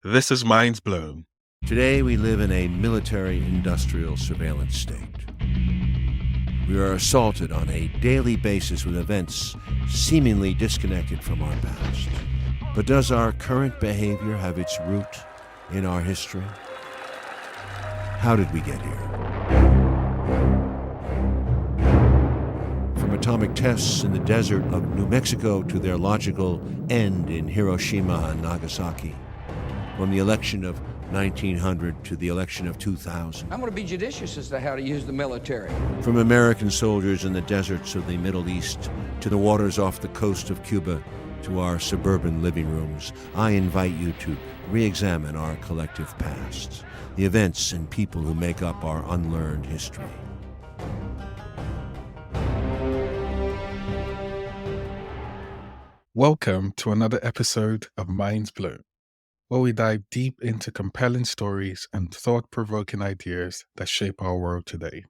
This is Minds Blown. Today we live in a military-industrial surveillance state. We are assaulted on a daily basis with events seemingly disconnected from our past. But does our current behavior have its root in our history? How did we get here? From atomic tests in the desert of New Mexico to their logical end in Hiroshima and Nagasaki. From the election of 1900 to the election of 2000. I'm going to be judicious as to how to use the military. From American soldiers in the deserts of the Middle East to the waters off the coast of Cuba to our suburban living rooms, I invite you to re-examine our collective past, the events and people who make up our unlearned history. Welcome to another episode of Minds Blown, where we dive deep into compelling stories and thought-provoking ideas that shape our world today.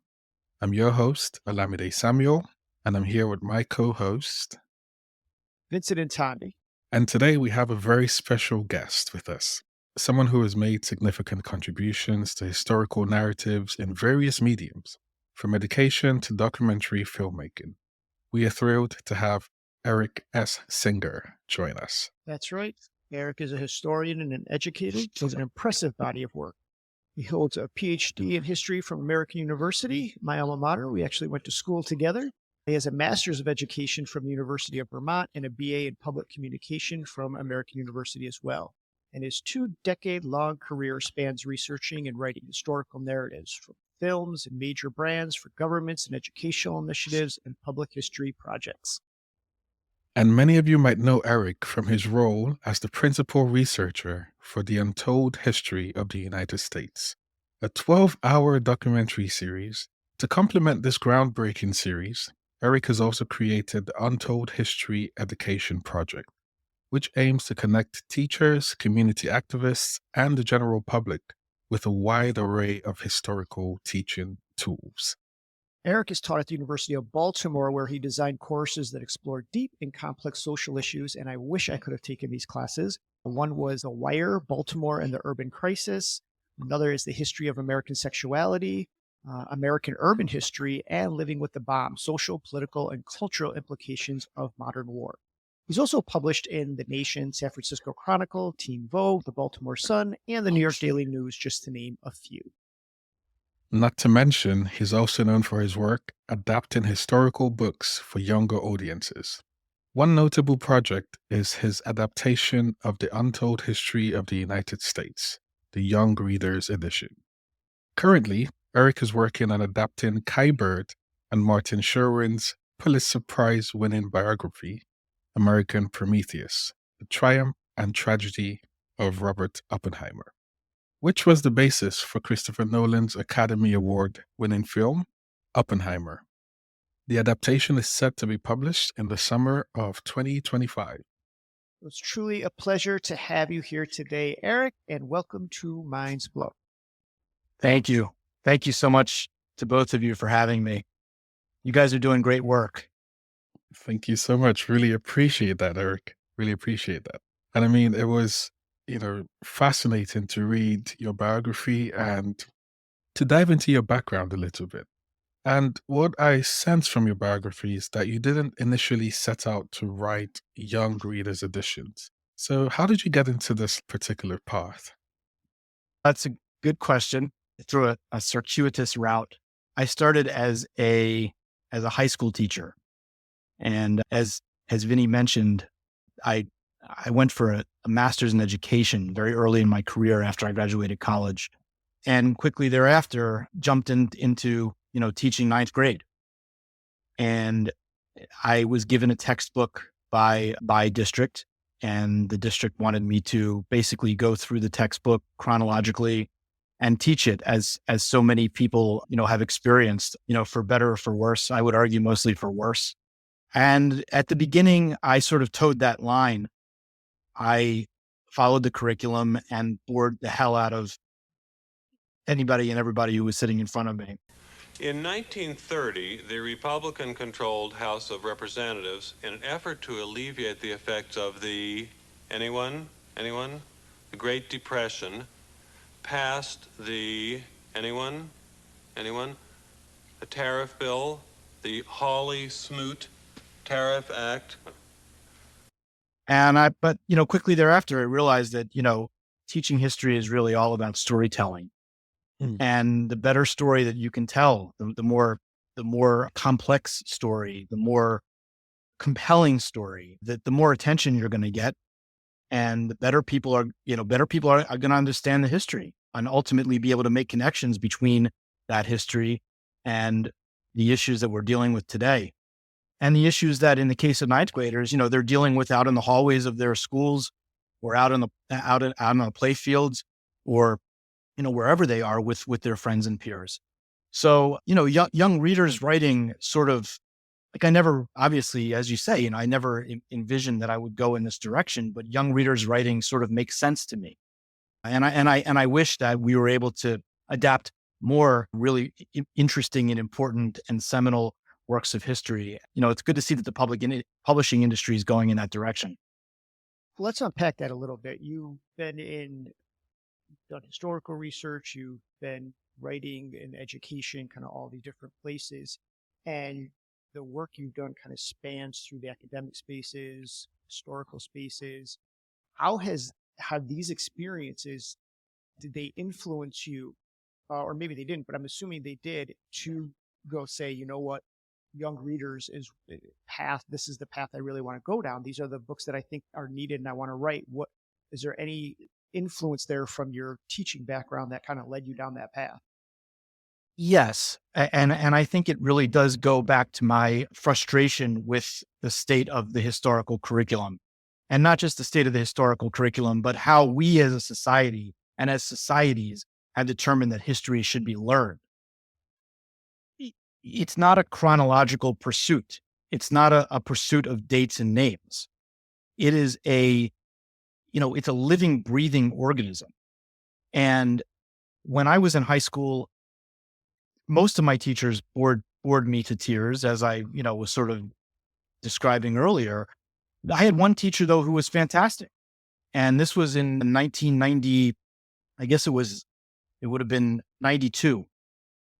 I'm your host, Olamide Samuel, and I'm here with my co-host, Vincent Intondi. And today we have a very special guest with us, someone who has made significant contributions to historical narratives in various mediums, from education to documentary filmmaking. We are thrilled to have Eric S. Singer join us. That's right. Eric is a historian and an educator with an impressive body of work. He holds a PhD in history from American University, my alma mater. We actually went to school together. He has a master's of education from the University of Vermont and a BA in public communication from American University as well. And his 2-decade-long career spans researching and writing historical narratives from films and major brands for governments and educational initiatives and public history projects. And many of you might know Eric from his role as the principal researcher for the Untold History of the United States, a 12-hour documentary series. To complement this groundbreaking series, Eric has also created the Untold History Education Project, which aims to connect teachers, community activists, and the general public with a wide array of historical teaching tools. Eric is taught at the University of Baltimore, where he designed courses that explore deep and complex social issues, and I wish I could have taken these classes. One was The Wire, Baltimore and the Urban Crisis. Another is The History of American Sexuality, American Urban History, and Living with the Bomb, Social, Political, and Cultural Implications of Modern War. He's also published in The Nation, San Francisco Chronicle, Teen Vogue, The Baltimore Sun, and the New York Daily News, just to name a few. Not to mention, he's also known for his work adapting historical books for younger audiences. One notable project is his adaptation of the Untold History of the United States, the Young Readers Edition. Currently, Eric is working on adapting Kai Bird and Martin Sherwin's Pulitzer Prize-winning biography, American Prometheus, The Triumph and Tragedy of Robert Oppenheimer, which was the basis for Christopher Nolan's Academy Award-winning film, Oppenheimer. The adaptation is set to be published in the summer of 2025. It's truly a pleasure to have you here today, Eric, and welcome to Minds Blown. Thank you. Thank you so much to both of you for having me. You guys are doing great work. Thank you so much. Really appreciate that, Eric. Really appreciate that. And I mean, it was fascinating to read your biography and to dive into your background a little bit. And what I sense from your biography is that you didn't initially set out to write young readers' editions. So how did you get into this particular path? That's a good question. Through a circuitous route. I started as a high school teacher. And as Vinny mentioned, I went for a master's in education very early in my career after I graduated college, and quickly thereafter jumped into teaching ninth grade. And I was given a textbook by district, and the district wanted me to basically go through the textbook chronologically and teach it as so many people have experienced, for better or for worse. I would argue mostly for worse. And at the beginning, I sort of towed that line. I followed the curriculum and bored the hell out of anybody and everybody who was sitting in front of me. In 1930, the Republican-controlled House of Representatives, in an effort to alleviate the effects of the, anyone? the Great Depression, passed the, anyone? A tariff bill, the Hawley-Smoot Tariff Act. But quickly thereafter, I realized that, teaching history is really all about storytelling. And the better story that you can tell, the more complex story, the more compelling story, the more attention you're going to get. And the better people are going to understand the history and ultimately be able to make connections between that history and the issues that we're dealing with today. And the issues that in the case of ninth graders, they're dealing with out in the hallways of their schools or out on the play fields or, wherever they are with their friends and peers. So, young readers writing sort of like I never, obviously, as you say, I never envisioned that I would go in this direction, but young readers writing sort of makes sense to me. And I wish that we were able to adapt more really interesting and important and seminal works of history. It's good to see that the publishing industry is going in that direction. Let's unpack that a little bit. You've done historical research, you've been writing in education, kind of all these different places. And the work you've done kind of spans through the academic spaces, historical spaces. How have these experiences, did they influence you? Or maybe they didn't, but I'm assuming they did, to go say, you know what, young readers is this is the path I really want to go down. These are the books that I think are needed and I want to write. What is there any influence there from your teaching background that kind of led you down that path? Yes. And I think it really does go back to my frustration with the state of the historical curriculum, and not just the state of the historical curriculum, but how we as a society and as societies have determined that history should be learned. It's not a chronological pursuit. It's not a pursuit of dates and names. It is it's a living, breathing organism. And when I was in high school, most of my teachers bored me to tears, as I, was sort of describing earlier. I had one teacher though, who was fantastic. And this was in 1990, I guess it would have been 92,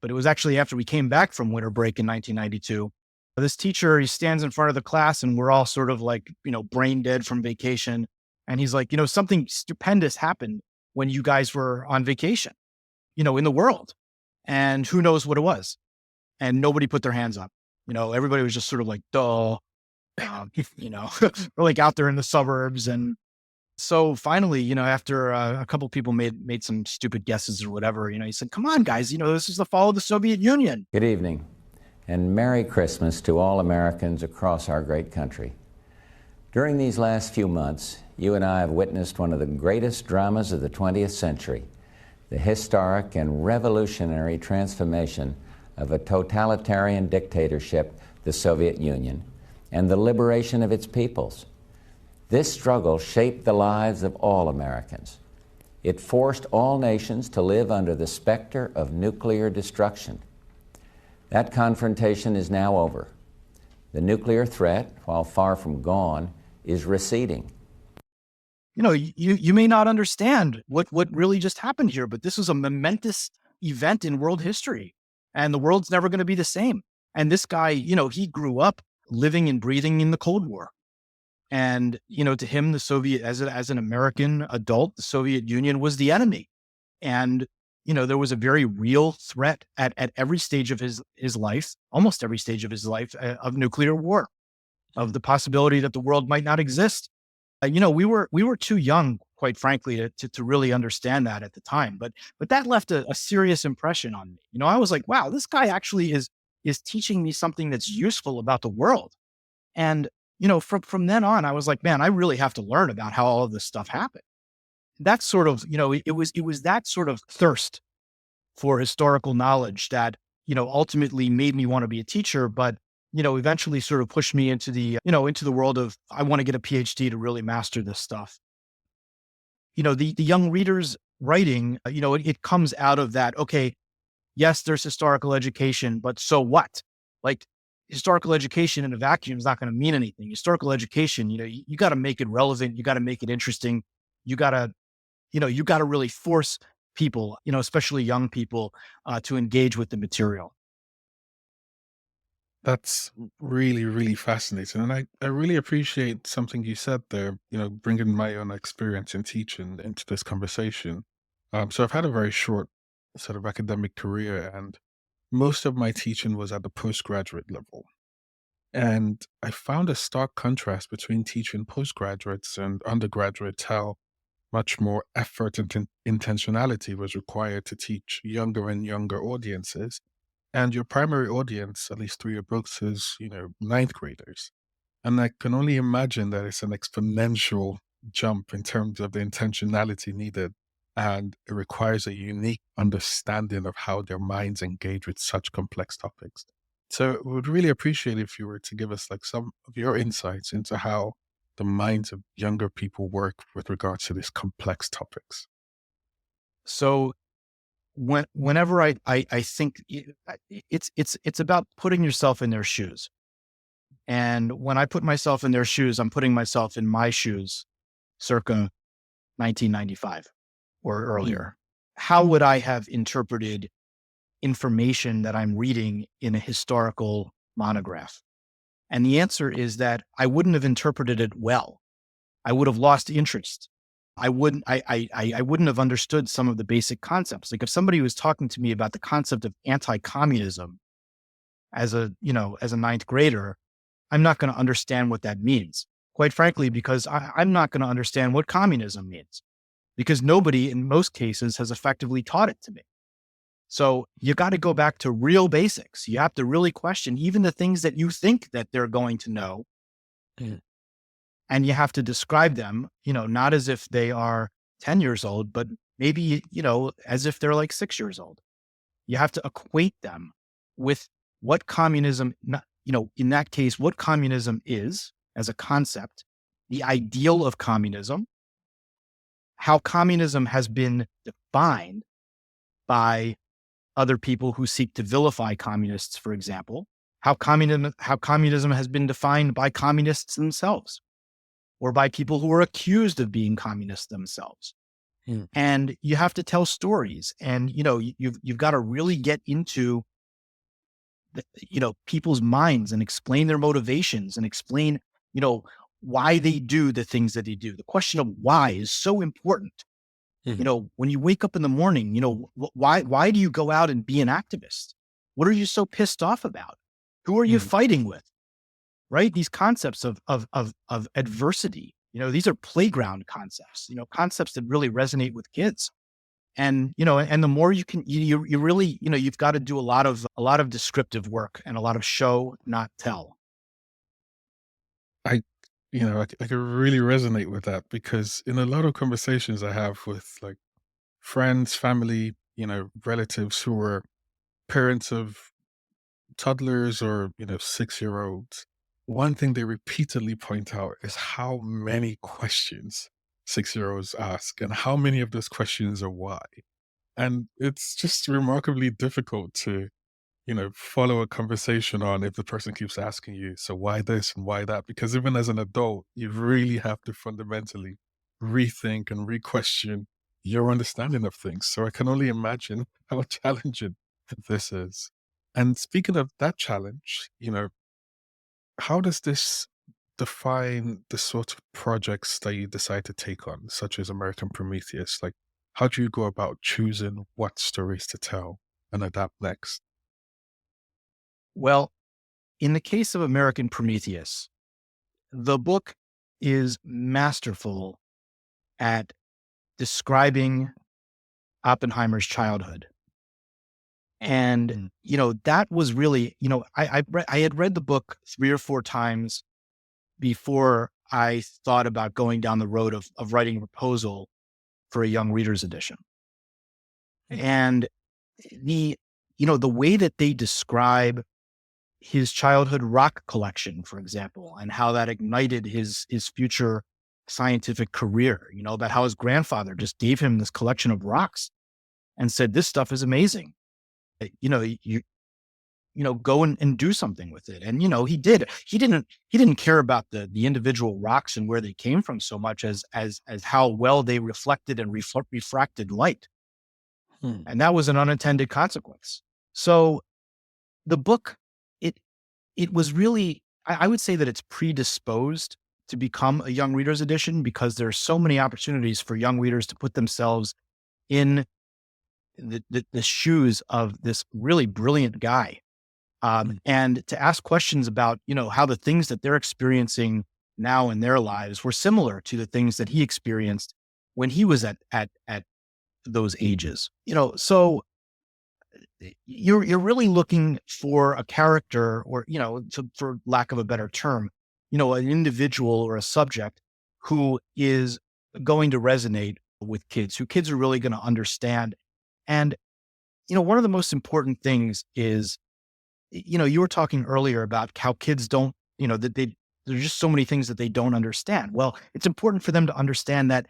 but it was actually after we came back from winter break in 1992. This teacher, he stands in front of the class and we're all sort of like, brain dead from vacation. And he's like, something stupendous happened when you guys were on vacation, in the world. And who knows what it was. And nobody put their hands up. Everybody was just sort of like, duh, we're like out there in the suburbs. And so finally, after a couple of people made some stupid guesses or whatever, he said, come on, guys, this is the fall of the Soviet Union. Good evening, and Merry Christmas to all Americans across our great country. During these last few months, you and I have witnessed one of the greatest dramas of the 20th century, the historic and revolutionary transformation of a totalitarian dictatorship, the Soviet Union, and the liberation of its peoples. This struggle shaped the lives of all Americans. It forced all nations to live under the specter of nuclear destruction. That confrontation is now over. The nuclear threat, while far from gone, is receding. You may not understand what really just happened here, but this was a momentous event in world history, and the world's never going to be the same. And this guy, he grew up living and breathing in the Cold War. And, to him, the Soviet, as an American adult, the Soviet Union was the enemy. And, there was a very real threat at every stage of his life, almost every stage of his life, of nuclear war, of the possibility that the world might not exist. We were too young, quite frankly, to really understand that at the time. But that left a serious impression on me. I was like, wow, this guy actually is teaching me something that's useful about the world. And, from then on, I was like, man, I really have to learn about how all of this stuff happened. That sort of, it was that sort of thirst for historical knowledge that, ultimately made me want to be a teacher, but eventually sort of pushed me into the world of, I want to get a PhD to really master this stuff. The young readers writing, it comes out of that. Okay, yes, there's historical education, but so what? Like, historical education in a vacuum is not going to mean anything. Historical education, you got to make it relevant. You got to make it interesting. You got to you got to really force people, especially young people, to engage with the material. That's really, really fascinating. And I really appreciate something you said there, bringing my own experience in teaching into this conversation. So I've had a very short sort of academic career, and most of my teaching was at the postgraduate level. And I found a stark contrast between teaching postgraduates and undergraduates, how much more effort and intentionality was required to teach younger and younger audiences. And your primary audience, at least through your books, is, ninth graders. And I can only imagine that it's an exponential jump in terms of the intentionality needed. And it requires a unique understanding of how their minds engage with such complex topics. So we would really appreciate if you were to give us like some of your insights into how the minds of younger people work with regards to these complex topics. So whenever I think it's about putting yourself in their shoes. And when I put myself in their shoes, I'm putting myself in my shoes circa 1995 or earlier. How would I have interpreted information that I'm reading in a historical monograph? And the answer is that I wouldn't have interpreted it well. I would have lost interest. I wouldn't have understood some of the basic concepts. Like if somebody was talking to me about the concept of anti-communism as a ninth grader, I'm not going to understand what that means. Quite frankly, because I'm not going to understand what communism means, because nobody in most cases has effectively taught it to me. So you got to go back to real basics. You have to really question even the things that you think that they're going to know. And you have to describe them, not as if they are 10 years old, but maybe, as if they're like 6 years old. You have to equate them with what communism, in that case, what communism is as a concept, the ideal of communism, how communism has been defined by other people who seek to vilify communists, for example, how communism has been defined by communists themselves, or by people who are accused of being communists themselves. And you have to tell stories, and you've got to really get into people's minds and explain their motivations and explain why they do the things that they do. The question of why is so important. When you wake up in the morning, why do you go out and be an activist? What are you so pissed off about? Who are you fighting with? Right? These concepts of adversity, these are playground concepts, concepts that really resonate with kids. And, and the more you can, you really, you've got to do a lot of descriptive work and a lot of show, not tell. I could really resonate with that, because in a lot of conversations I have with like friends, family, relatives who are parents of toddlers or, 6-year-olds, one thing they repeatedly point out is how many questions 6-year-olds ask and how many of those questions are why. And it's just remarkably difficult to, follow a conversation on if the person keeps asking you, so why this and why that? Because even as an adult, you really have to fundamentally rethink and re-question your understanding of things. So I can only imagine how challenging this is. And speaking of that challenge, how does this define the sort of projects that you decide to take on, such as American Prometheus? Like, how do you go about choosing what stories to tell and adapt next? Well, in the case of American Prometheus, the book is masterful at describing Oppenheimer's childhood. And, that was really, I had read the book 3 or 4 times before I thought about going down the road of writing a proposal for a young reader's edition. And the way that they describe his childhood rock collection, for example, and how that ignited his future scientific career, about how his grandfather just gave him this collection of rocks and said, this stuff is amazing. go and do something with it. And, he did. He didn't care about the individual rocks and where they came from so much as how well they reflected and refracted light. And that was an unintended consequence. So the book, it was really, I would say that it's predisposed to become a young reader's edition because there are so many opportunities for young readers to put themselves in the shoes of this really brilliant guy. And to ask questions about, how the things that they're experiencing now in their lives were similar to the things that he experienced when he was at those ages. So you're really looking for a character or, for lack of a better term, an individual or a subject who is going to resonate with kids, who kids are really going to understand. And, one of the most important things is, you were talking earlier about how kids don't, that there's just so many things that they don't understand. Well, it's important for them to understand that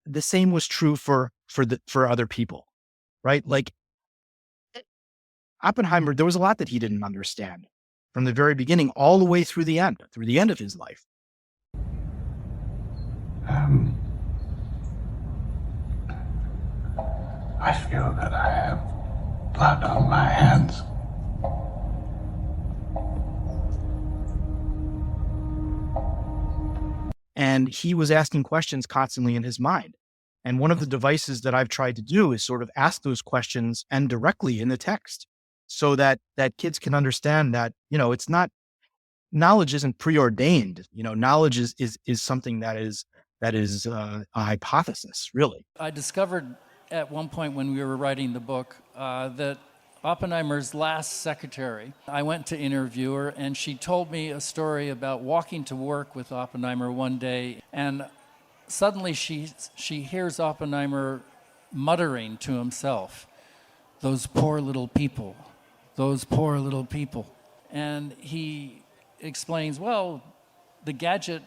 the same was true for other people, right? Like Oppenheimer, there was a lot that he didn't understand from the very beginning, all the way through the end of his life. I feel that I have blood on my hands. And he was asking questions constantly in his mind. And one of the devices that I've tried to do is sort of ask those questions and directly in the text so that kids can understand that, it's not, knowledge isn't preordained. Knowledge is something that is a hypothesis, really. I discovered at one point when we were writing the book that Oppenheimer's last secretary, I went to interview her, and she told me a story about walking to work with Oppenheimer one day, and suddenly she hears Oppenheimer muttering to himself, "Those poor little people, those poor little people." And he explains, well, the gadget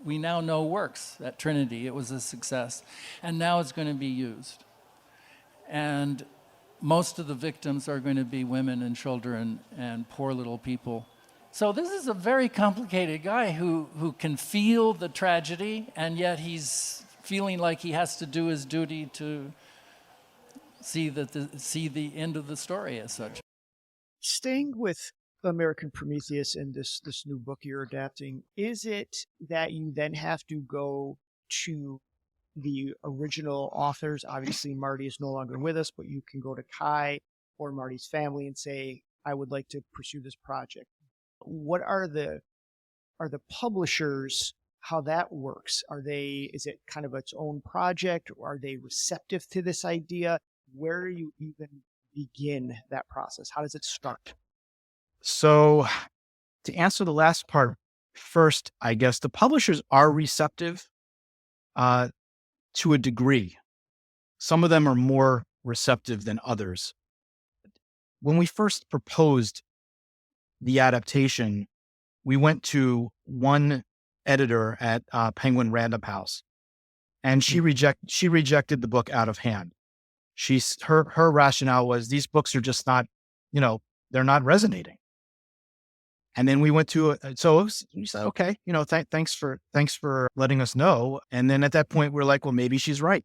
we now know works at Trinity. It was a success, and now it's going to be used. And most of the victims are going to be women and children and poor little people. So this is a very complicated guy who can feel the tragedy, and yet he's feeling like he has to do his duty to see the end of the story as such. Staying with American Prometheus and this new book you're adapting, is it that you then have to go to the original authors? Obviously, Marty is no longer with us, but you can go to Kai or Marty's family and say, I would like to pursue this project. What are the publishers, how that works? Is it kind of its own project? Or are they receptive to this idea? Where do you even begin that process? How does it start? So to answer the last part first, I guess the publishers are receptive to a degree. Some of them are more receptive than others. When we first proposed the adaptation, we went to one editor at Penguin Random House, and she rejected the book out of hand. Her rationale was these books are just not, they're not resonating. And then we went to we said, okay, thanks for letting us know. And then at that point, we're like, well, maybe she's right.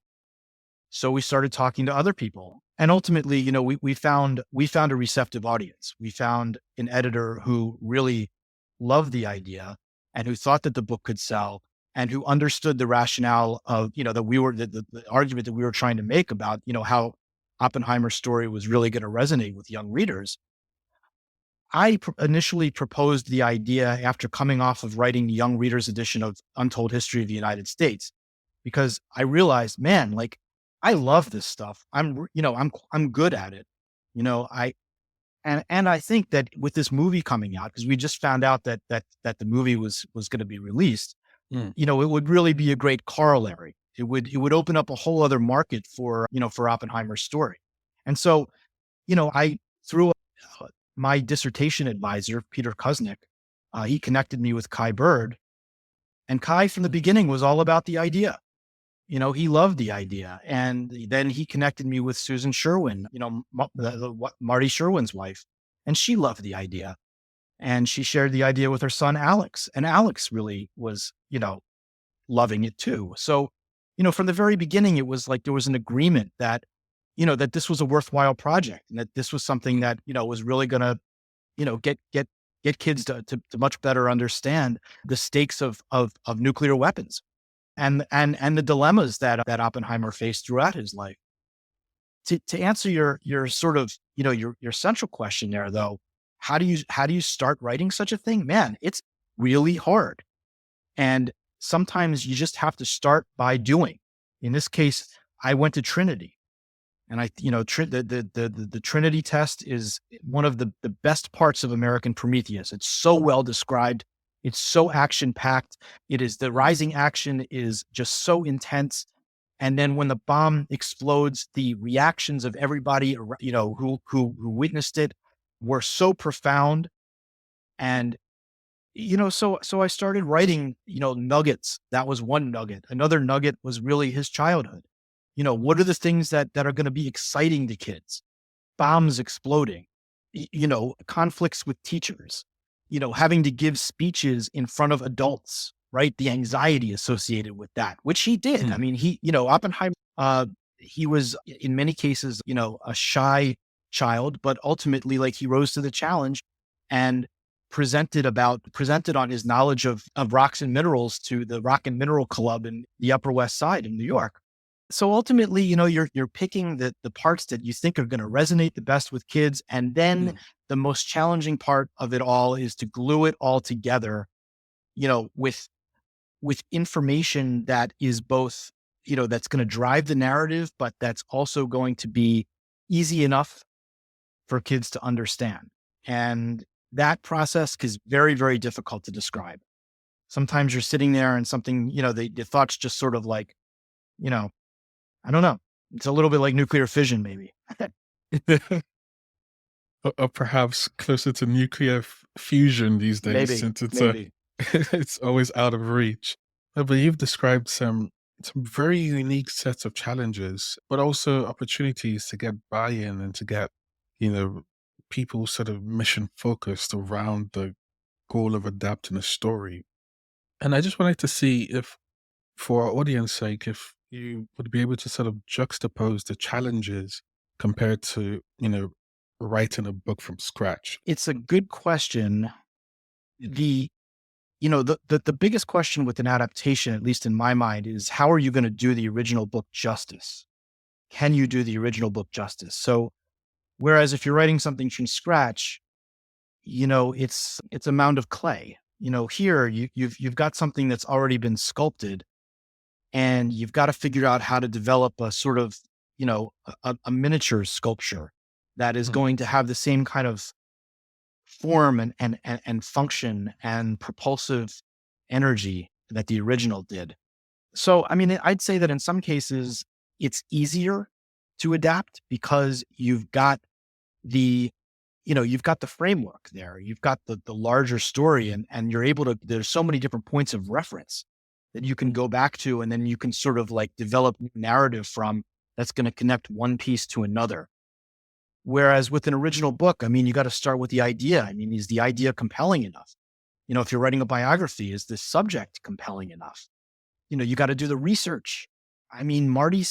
So we started talking to other people, and ultimately, we found a receptive audience. We found an editor who really loved the idea and who thought that the book could sell and who understood the rationale of, that we were the argument that we were trying to make about, how Oppenheimer's story was really going to resonate with young readers. I initially proposed the idea after coming off of writing the young readers edition of Untold History of the United States, because I realized, man, like I love this stuff. I'm good at it. And I think that with this movie coming out, because we just found out that the movie was going to be released, it would really be a great corollary. It would open up a whole other market for Oppenheimer's story. And so, I threw my dissertation advisor, Peter Kuznick, he connected me with Kai Bird, and Kai from the beginning was all about the idea. He loved the idea. And then he connected me with Susan Sherwin, Marty Sherwin's wife. And she loved the idea. And she shared the idea with her son, Alex. And Alex really was, loving it too. So, from the very beginning, it was like there was an agreement that, that this was a worthwhile project and that this was something that, was really going to, get kids to much better understand the stakes of nuclear weapons and the dilemmas that Oppenheimer faced throughout his life. To answer your sort of, your central question there, though, how do you start writing such a thing? Man, it's really hard. And sometimes you just have to start by doing. In this case, I went to Trinity. And the Trinity test is one of the best parts of American Prometheus. It's so well described. It's so action packed. The rising action is just so intense. And then when the bomb explodes, the reactions of everybody, who witnessed it were so profound. And, so I started writing, nuggets. That was one nugget. Another nugget was really his childhood. What are the things that are going to be exciting to kids? Bombs exploding, conflicts with teachers, having to give speeches in front of adults, right? The anxiety associated with that, which he did. I mean, Oppenheimer, he was in many cases, a shy child, but ultimately, like, he rose to the challenge and presented on his knowledge of rocks and minerals to the Rock and Mineral Club in the Upper West Side in New York. So ultimately, you're picking the parts that you think are going to resonate the best with kids. And then the most challenging part of it all is to glue it all together, with information that is both, that's going to drive the narrative, but that's also going to be easy enough for kids to understand. And that process is very, very difficult to describe. Sometimes you're sitting there and something, the thoughts just sort of like, I don't know. It's a little bit like nuclear fission, maybe. Or perhaps closer to nuclear fusion these days, Maybe, since maybe. it's always out of reach. But you've described some very unique sets of challenges, but also opportunities to get buy-in and to get, people sort of mission focused around the goal of adapting a story. And I just wanted to see if, for our audience sake, if you would be able to sort of juxtapose the challenges compared to, writing a book from scratch. It's a good question. The biggest question with an adaptation, at least in my mind, is how are you going to do the original book justice? Can you do the original book justice? So, whereas if you're writing something from scratch, it's a mound of clay. Here you've got something that's already been sculpted, and you've got to figure out how to develop a sort of, a miniature sculpture that is going to have the same kind of form and function and propulsive energy that the original did. So, I mean, I'd say that in some cases it's easier to adapt because you've got the framework there. You've got the larger story and you're able to, there's so many different points of reference that you can go back to, and then you can sort of like develop narrative from that's going to connect one piece to another. Whereas with an original book, I mean, you got to start with the idea. I mean, is the idea compelling enough? If you're writing a biography, is the subject compelling enough? You got to do the research. I mean, Marty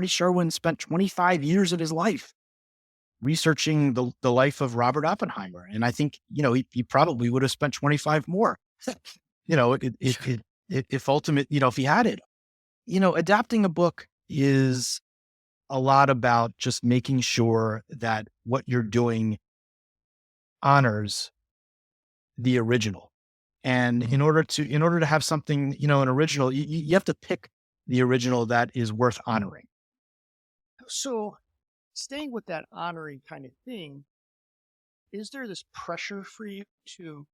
Sherwin spent 25 years of his life researching the life of Robert Oppenheimer. And I think, he probably would have spent 25 more, if ultimate, if he had it. Adapting a book is a lot about just making sure that what you're doing honors the original. And in order to have something, an original, you have to pick the original that is worth honoring. So staying with that honoring kind of thing, is there this pressure for you to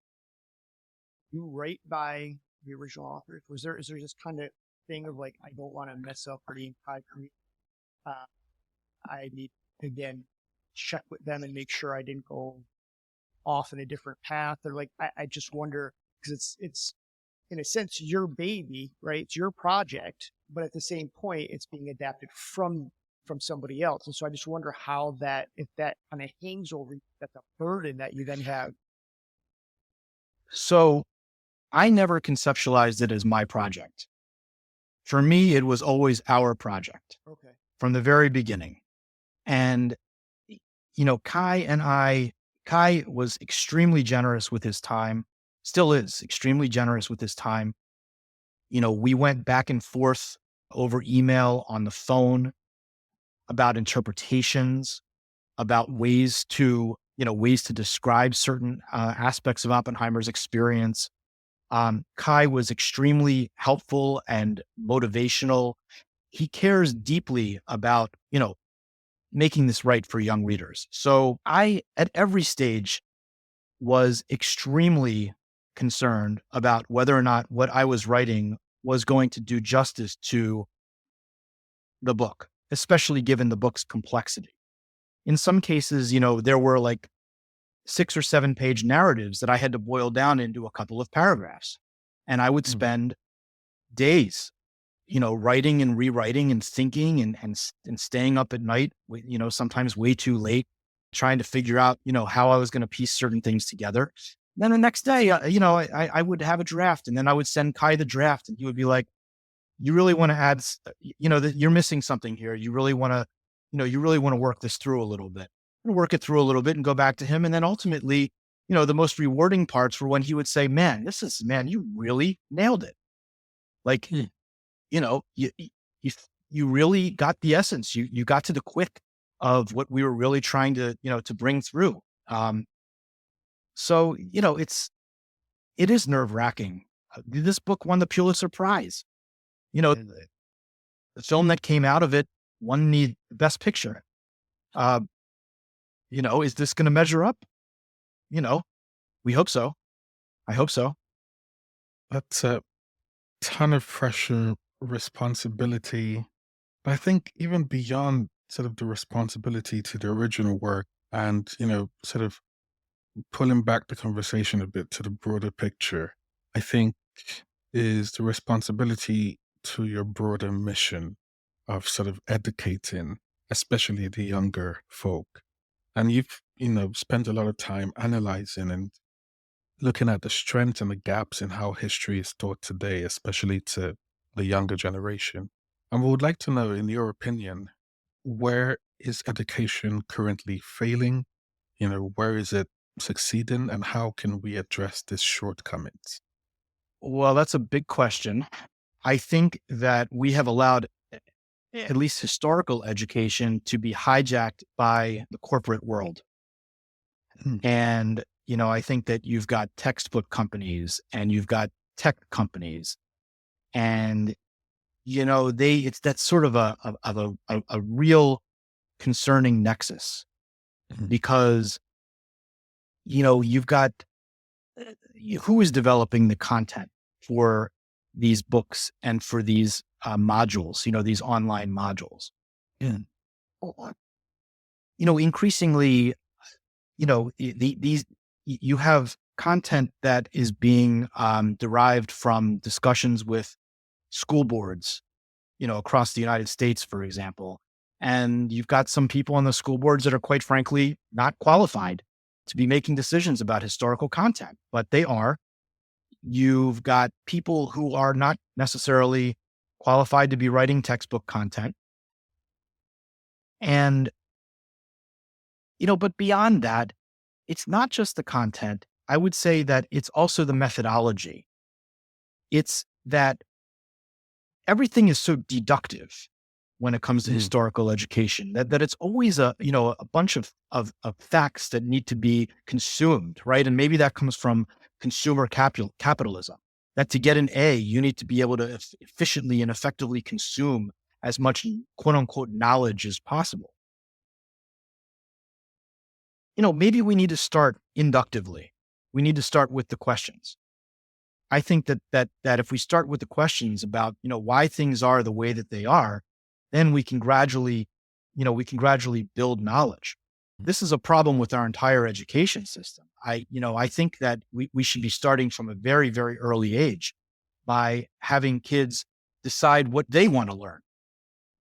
do right by the original author? Is there this kind of thing of like, I don't want to mess up or the entire career? I need to, again, check with them and make sure I didn't go off in a different path. Or like, I just wonder, because it's in a sense your baby, right? It's your project, but at the same point, it's being adapted from from somebody else. And so I just wonder how that, if that kind of hangs over you, that's a burden that you then have. So I never conceptualized it as my project. For me, it was always our project Okay. from the very beginning. And, Kai was extremely generous with his time, still is extremely generous with his time. We went back and forth over email, on the phone, about interpretations, about ways to describe certain aspects of Oppenheimer's experience. Kai was extremely helpful and motivational. He cares deeply about, making this right for young readers. So I, at every stage, was extremely concerned about whether or not what I was writing was going to do justice to the book, especially given the book's complexity. In some cases, there were like 6 or 7 page narratives that I had to boil down into a couple of paragraphs. And I would spend days, writing and rewriting and thinking and staying up at night, sometimes way too late, trying to figure out, how I was going to piece certain things together. Then the next day, I would have a draft, and then I would send Kai the draft, and he would be like, you really want to add, that you're missing something here. You really want to work this through a little bit, and work it through a little bit and go back to him. And then ultimately, the most rewarding parts were when he would say, man, you really nailed it. Like, you really got the essence. You got to the quick of what we were really trying to, to bring through. So, it is nerve wracking. This book won the Pulitzer Prize. The film that came out of it won the Best Picture. Is this going to measure up? We hope so. I hope so. That's a ton of pressure, responsibility. But I think even beyond sort of the responsibility to the original work and, sort of pulling back the conversation a bit to the broader picture, I think is the responsibility to your broader mission of sort of educating, especially the younger folk. And you've, spent a lot of time analyzing and looking at the strengths and the gaps in how history is taught today, especially to the younger generation. And we would like to know, in your opinion, where is education currently failing? Where is it succeeding, and how can we address these shortcomings? Well, that's a big question. I think that we have allowed at least historical education to be hijacked by the corporate world. And, I think that you've got textbook companies and you've got tech companies, and, that's sort of a real concerning nexus, because, you've got who is developing the content for these books and for these modules, these online modules. Yeah. Increasingly, these, you have content that is being derived from discussions with school boards, across the United States, for example. And you've got some people on the school boards that are, quite frankly, not qualified to be making decisions about historical content, but they are. You've got people who are not necessarily qualified to be writing textbook content. And, but beyond that, it's not just the content. I would say that it's also the methodology. It's that everything is so deductive when it comes to historical education, that it's always a bunch of facts that need to be consumed, right? And maybe that comes from consumer capitalism, that to get an A, you need to be able to efficiently and effectively consume as much quote unquote knowledge as possible. Maybe we need to start inductively. We need to start with the questions. I think that if we start with the questions about, why things are the way that they are, then we can gradually build knowledge. This is a problem with our entire education system. I think that we should be starting from a very, very early age by having kids decide what they want to learn.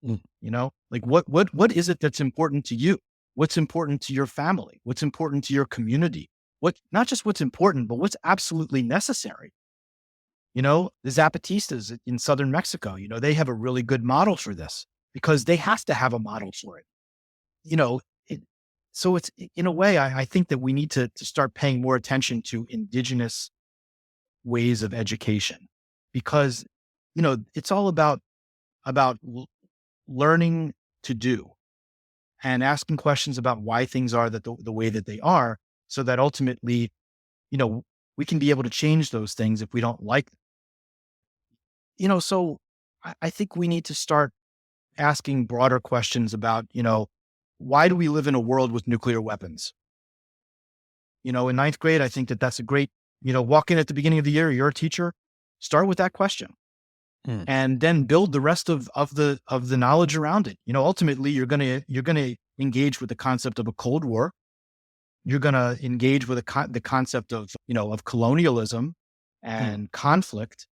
Mm. Like what is it that's important to you? What's important to your family? What's important to your community? Not just what's important, but what's absolutely necessary. The Zapatistas in southern Mexico, they have a really good model for this because they have to have a model for it. You know, it, so it's in a way, I think that we need to start paying more attention to indigenous ways of education because, it's all about learning to do and asking questions about why things are the way that they are so that ultimately, we can be able to change those things if we don't like them. So I think we need to start asking broader questions about, why do we live in a world with nuclear weapons? In ninth grade, I think that that's a great, walk in at the beginning of the year, you're a teacher, start with that question Mm. and then build the rest of the knowledge around it. Ultimately you're going to engage with the concept of a Cold War. You're going to engage with the concept of, of colonialism and conflict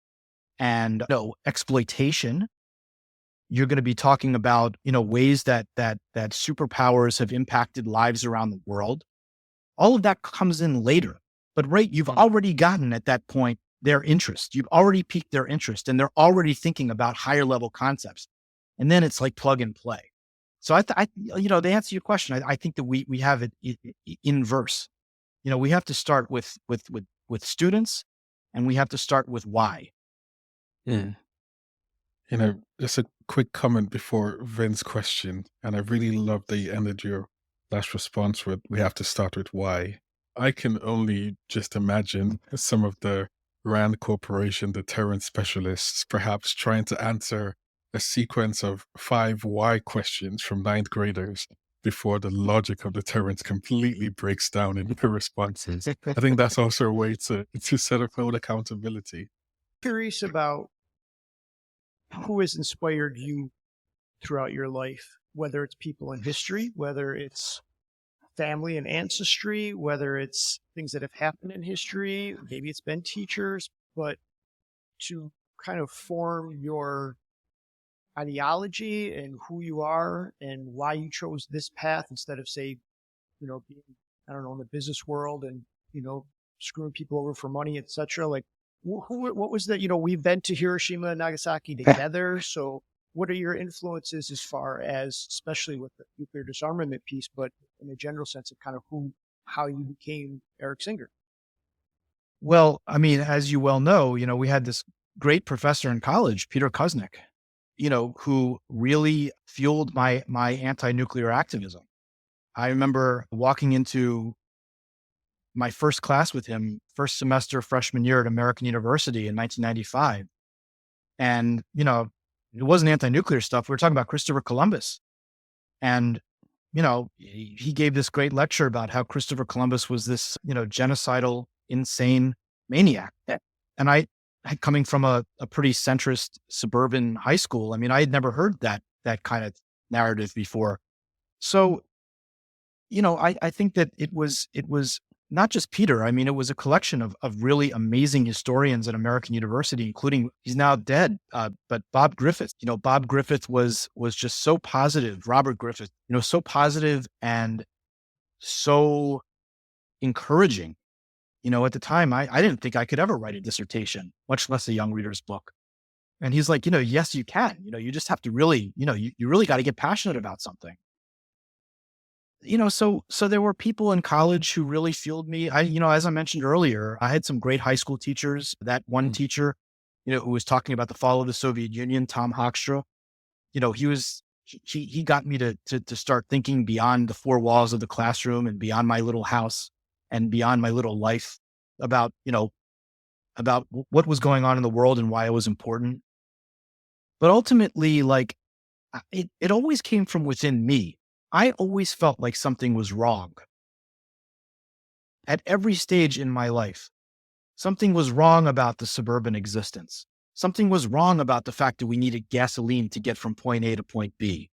and exploitation. You're going to be talking about, ways that superpowers have impacted lives around the world. All of that comes in later, but you've already gotten at that point their interest. You've already piqued their interest and they're already thinking about higher level concepts. And then it's like plug and play. So to answer your question, I think that we have it inverse. We have to start with students and we have to start with why. Mm. Just a quick comment before Vin's question, and I really love that you ended your last response with, we have to start with why. I can only just imagine some of the Rand Corporation deterrence specialists perhaps trying to answer a sequence of 5 why questions from ninth graders before the logic of deterrence completely breaks down in their responses. I think that's also a way to set up own accountability. Curious about who has inspired you throughout your life, whether it's people in history, whether it's family and ancestry, whether it's things that have happened in history, maybe it's been teachers, but to kind of form your ideology and who you are and why you chose this path instead of, say, being, I don't know, in the business world and, screwing people over for money, etc. Like, what was that? We've been to Hiroshima and Nagasaki together. So what are your influences as far as, especially with the nuclear disarmament piece, but in a general sense of kind of how you became Eric Singer? Well, I mean, as you well know, we had this great professor in college, Peter Kuznick, who really fueled my anti-nuclear activism. I remember walking into my first class with him, first semester freshman year at American University in 1995. And, it wasn't anti-nuclear stuff. We were talking about Christopher Columbus. And, he gave this great lecture about how Christopher Columbus was this, genocidal, insane maniac. And coming from a pretty centrist suburban high school, I mean, I had never heard that kind of narrative before. So, I think that it was not just Peter. I mean, it was a collection of really amazing historians at American University, including, he's now dead, but Bob Griffith. Bob Griffith was just so positive. Robert Griffith, so positive and so encouraging. At the time, I didn't think I could ever write a dissertation, much less a young reader's book. And he's like, yes, you can. You just have to really, you really got to get passionate about something. So there were people in college who really fueled me. As I mentioned earlier, I had some great high school teachers. That one teacher, who was talking about the fall of the Soviet Union, Tom Hoekstra, he got me to start thinking beyond the 4 walls of the classroom and beyond my little house and beyond my little life about what was going on in the world and why it was important. But ultimately, it always came from within me. I always felt like something was wrong. At every stage in my life, something was wrong about the suburban existence. Something was wrong about the fact that we needed gasoline to get from point A to point B.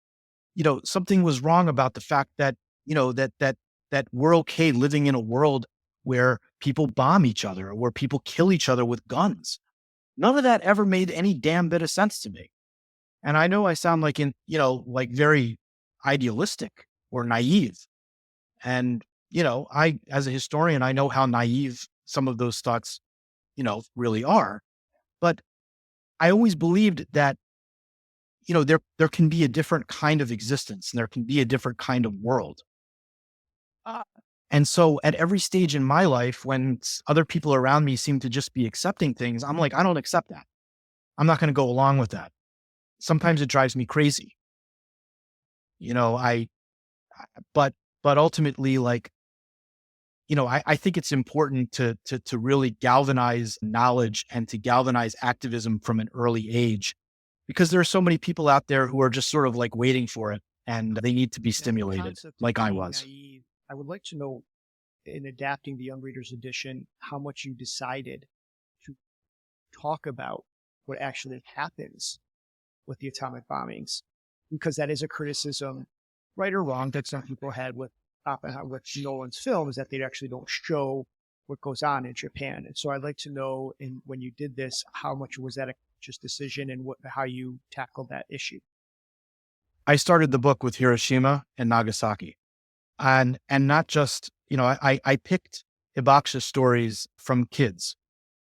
Something was wrong about the fact that, that we're okay living in a world where people bomb each other or where people kill each other with guns. None of that ever made any damn bit of sense to me. And I know I sound like like very idealistic or naive. And, as a historian, I know how naive some of those thoughts, really are. But I always believed that, there can be a different kind of existence and there can be a different kind of world. Uh, And so at every stage in my life, when other people around me seem to just be accepting things, I'm like, I don't accept that. I'm not going to go along with that. Sometimes it drives me crazy. You know, but, but ultimately, like, I think it's important to really galvanize knowledge and to galvanize activism from an early age, because there are so many people out there who are just sort of like waiting for it and they need to be And the stimulated concept of like I being was. naive, I would like to know, in adapting the Young Readers edition, how much you decided to talk about what actually happens with the atomic bombings, because that is a criticism, right or wrong, that some people had with Oppenheimer, with Nolan's film, is that they actually don't show what goes on in Japan. And so I'd like to know, when you did this, how much was that a conscious decision, and how you tackled that issue? I started the book with Hiroshima and Nagasaki, and not just, I picked Hibakusha stories from kids.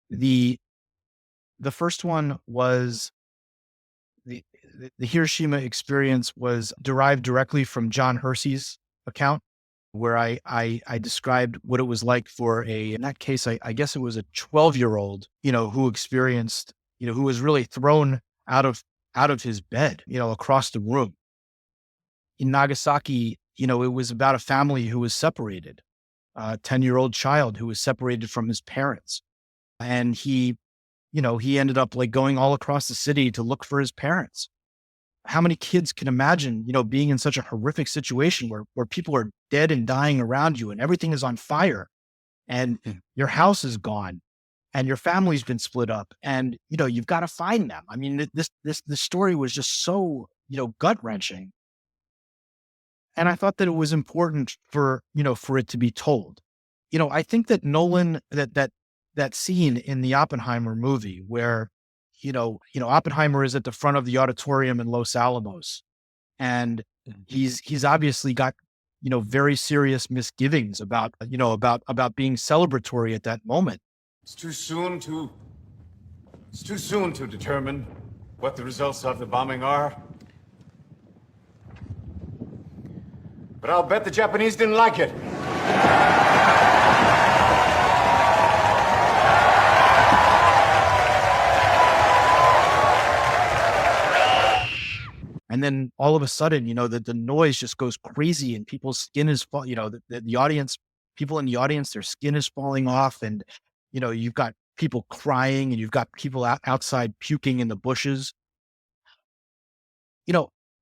The first one was the Hiroshima experience was derived directly from John Hersey's account, where I described what it was like for in that case, I guess it was a 12-year-old, who experienced, who was really thrown out of his bed, across the room. In Nagasaki, it was about a family who was separated, a 10-year-old child who was separated from his parents. And he ended up like going all across the city to look for his parents. How many kids can imagine, being in such a horrific situation where people are dead and dying around you and everything is on fire and your house is gone and your family's been split up and, you've got to find them. I mean, this story was just so, gut wrenching. And I thought that it was important for it to be told. I think that Nolan, that scene in the Oppenheimer movie where, Oppenheimer is at the front of the auditorium in Los Alamos, and he's obviously got, very serious misgivings about being celebratory at that moment. It's too soon to determine what the results of the bombing are. But I'll bet the Japanese didn't like it. And then all of a sudden, the noise just goes crazy and people's skin is, the audience, people in the audience, their skin is falling off. And, you've got people crying and you've got people outside puking in the bushes.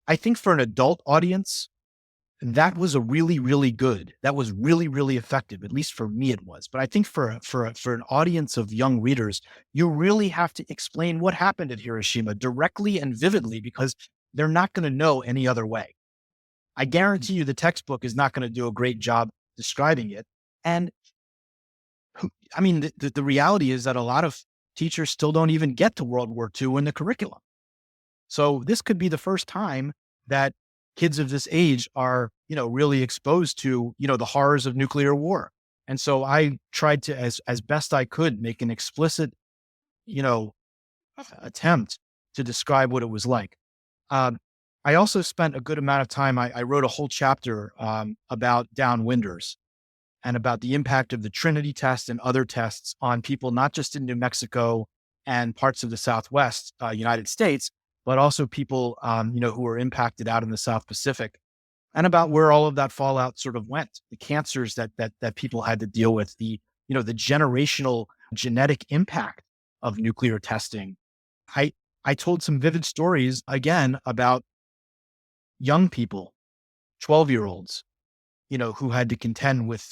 I think for an adult audience, that was really, really good. That was really, really effective. At least for me, it was. But I think for an audience of young readers, you really have to explain what happened at Hiroshima directly and vividly, because they're not going to know any other way. I guarantee you the textbook is not going to do a great job describing it. And I mean, the reality is that a lot of teachers still don't even get to World War II in the curriculum. So this could be the first time that kids of this age are, really exposed to, the horrors of nuclear war. And so I tried to, as best I could, make an explicit, attempt to describe what it was like. I also spent a good amount of time, I wrote a whole chapter about downwinders and about the impact of the Trinity test and other tests on people, not just in New Mexico and parts of the Southwest United States, but also people, who were impacted out in the South Pacific, and about where all of that fallout sort of went, the cancers that people had to deal with, the generational genetic impact of nuclear testing. I told some vivid stories again about young people, 12-year-olds, who had to contend with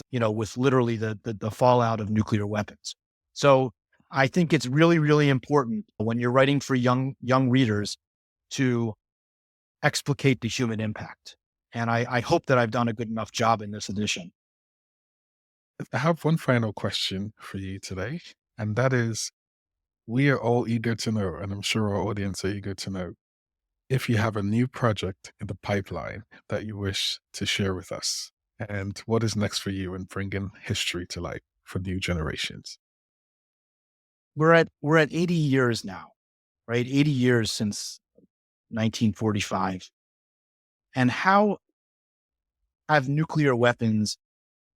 literally the fallout of nuclear weapons. So I think it's really, really important when you're writing for young readers to explicate the human impact. And I hope that I've done a good enough job in this edition. I have one final question for you today, and that is, we are all eager to know, and I'm sure our audience are eager to know, if you have a new project in the pipeline that you wish to share with us, and what is next for you in bringing history to life for new generations. We're at 80 years now, right? 80 years since 1945. And how have nuclear weapons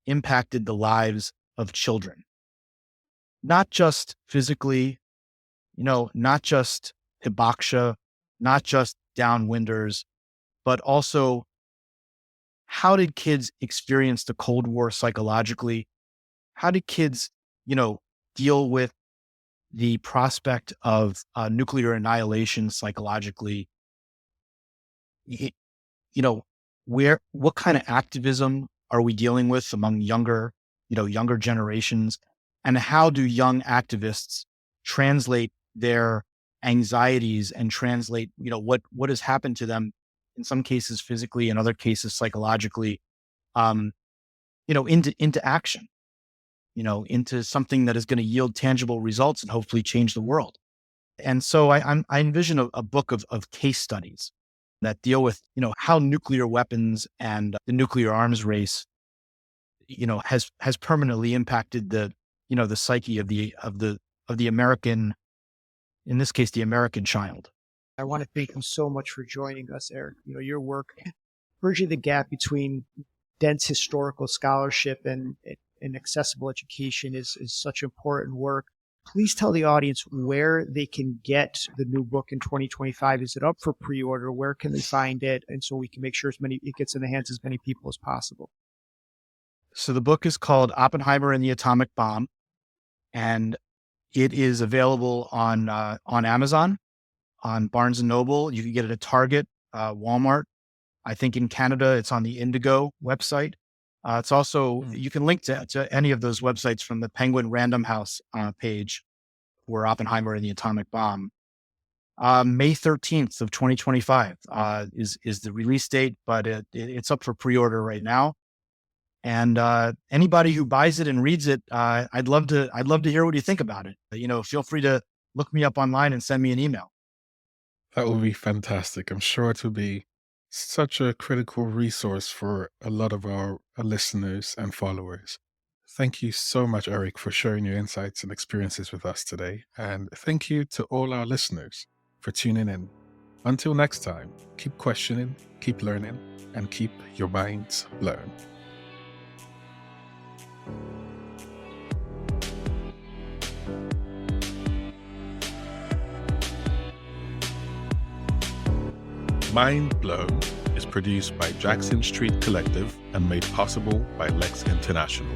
impacted the lives of children? Not just physically, not just hibakusha, not just downwinders, but also how did kids experience the Cold War psychologically? How did kids, deal with the prospect of nuclear annihilation psychologically? What kind of activism are we dealing with among younger generations? And how do young activists translate their anxieties and translate, what has happened to them in some cases physically, in other cases psychologically, into action, into something that is going to yield tangible results and hopefully change the world. And so I envision a book of case studies that deal with, how nuclear weapons and the nuclear arms race, has permanently impacted the psyche of the American, in this case, the American child. I want to thank you so much for joining us, Eric. Your work bridging the gap between dense historical scholarship and accessible education is such important work. Please tell the audience where they can get the new book in 2025. Is it up for pre-order? Where can they find it? And so we can make sure it gets in the hands of as many people as possible. So the book is called Oppenheimer and the Atomic Bomb, and it is available on Amazon, on Barnes & Noble. You can get it at Target, Walmart. I think in Canada, it's on the Indigo website. It's also, you can link to any of those websites from the Penguin Random House page for Oppenheimer and the Atomic Bomb. May 13th of 2025 is the release date, but it's up for pre-order right now. And anybody who buys it and reads it, I'd love to hear what you think about it. Feel free to look me up online and send me an email. That would be fantastic. I'm sure it will be such a critical resource for a lot of our listeners and followers. Thank you so much, Eric, for sharing your insights and experiences with us today. And thank you to all our listeners for tuning in. Until next time, keep questioning, keep learning, and keep your minds blown. Mind Blown is produced by Jackson Street Collective and made possible by Lex International.